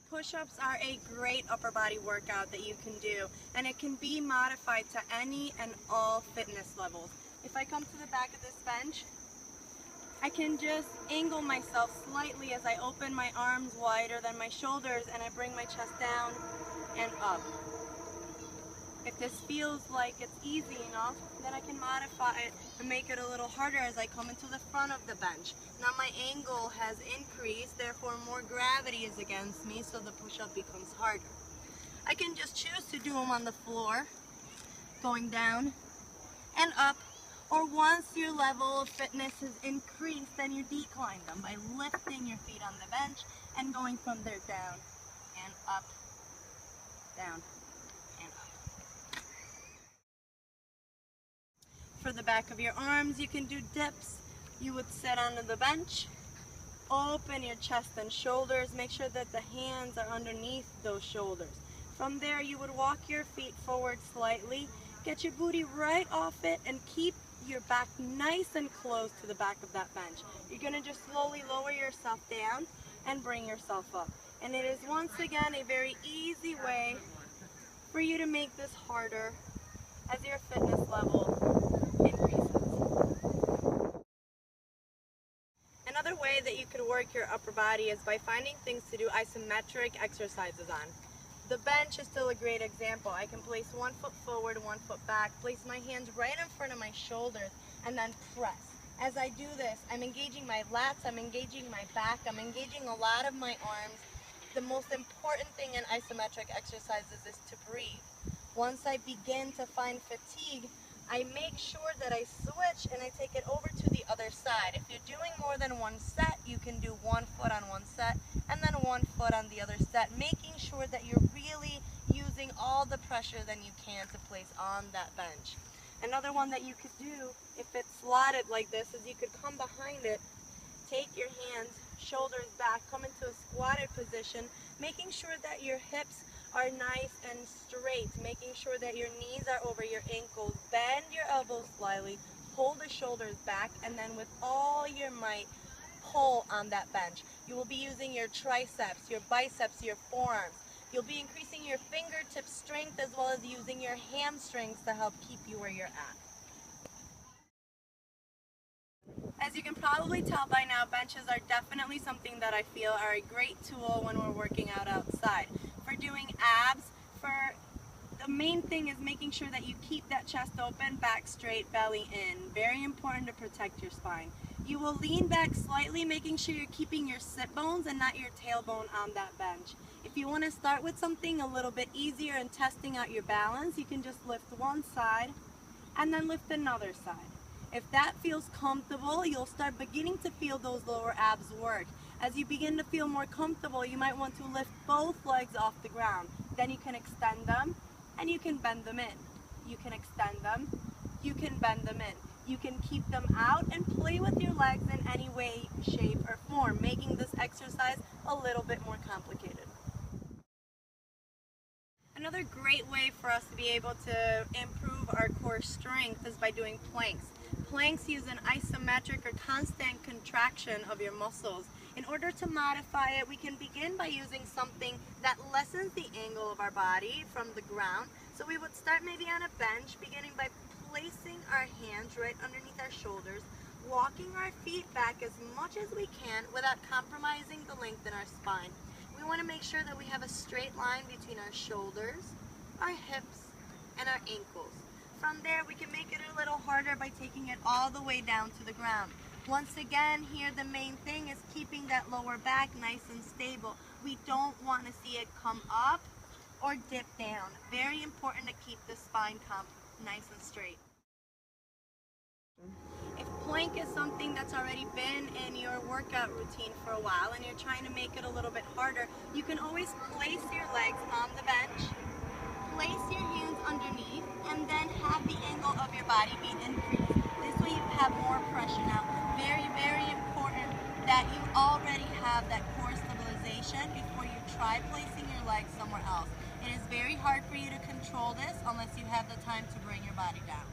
Push-ups are a great upper body workout that you can do, and it can be modified to any and all fitness levels. If I come to the back of this bench, I can just angle myself slightly as I open my arms wider than my shoulders and I bring my chest down and up. If this feels like it's easy enough, then I can modify it and make it a little harder as I come into the front of the bench. Now my angle has increased, therefore more gravity is against me, so the push-up becomes harder. I can just choose to do them on the floor, going down and up, or once your level of fitness has increased, then you decline them by lifting your feet on the bench and going from there down and up, down and up. For the back of your arms, you can do dips. You would sit onto the bench, open your chest and shoulders, make sure that the hands are underneath those shoulders. From there, you would walk your feet forward slightly, get your booty right off it, and keep your back nice and close to the back of that bench. You're going to just slowly lower yourself down and bring yourself up. And it is once again a very easy way for you to make this harder as your fitness level increases. Another way that you could work your upper body is by finding things to do isometric exercises on. The bench is still a great example. I can place 1 foot forward, 1 foot back, place my hands right in front of my shoulders, and then press. As I do this, I'm engaging my lats, I'm engaging my back, I'm engaging a lot of my arms. The most important thing in isometric exercises is to breathe. Once I begin to find fatigue, I make sure that I switch and I take it over to the other side. If you're doing more than one set, you can do 1 foot on one set and then 1 foot on the other set, making sure that you're really using all the pressure that you can to place on that bench. Another one that you could do, if it's slotted like this, is you could come behind it, take your hands, shoulders back, come into a squatted position, making sure that your hips are nice and straight, making sure that your knees are over your ankles, bend your elbows slightly, hold the shoulders back, and then with all your might, pull on that bench. You will be using your triceps, your biceps, your forearms. You'll be increasing your fingertip strength as well as using your hamstrings to help keep you where you're at. As you can probably tell by now, benches are definitely something that I feel are a great tool when we're working out outside. For doing abs, the main thing is making sure that you keep that chest open, back straight, belly in. Very important to protect your spine. You will lean back slightly, making sure you're keeping your sit bones and not your tailbone on that bench. If you want to start with something a little bit easier and testing out your balance, you can just lift one side and then lift another side. If that feels comfortable, you'll start beginning to feel those lower abs work. As you begin to feel more comfortable, you might want to lift both legs off the ground. Then you can extend them and you can bend them in. You can extend them, you can bend them in. You can keep them out and play with your legs in any way, shape, or form, making this exercise a little bit more complicated. Another great way for us to be able to improve our core strength is by doing planks. Planks use an isometric or constant contraction of your muscles. In order to modify it, we can begin by using something that lessens the angle of our body from the ground. So we would start maybe on a bench, beginning by placing our hands right underneath our shoulders, walking our feet back as much as we can without compromising the length in our spine. We want to make sure that we have a straight line between our shoulders, our hips, and our ankles. From there, we can make it a little harder by taking it all the way down to the ground. Once again, here the main thing is keeping that lower back nice and stable. We don't want to see it come up or dip down. Very important to keep the spine nice and straight. If plank is something that's already been in your workout routine for a while and you're trying to make it a little bit harder, you can always place your legs on the bench, place your hands underneath, and then have the angle of your body be increased. This way you have more pressure. Now, very, very important that you already have that core stabilization before you try placing your legs somewhere else. It is very hard for you to control this unless you have the time to bring your body down.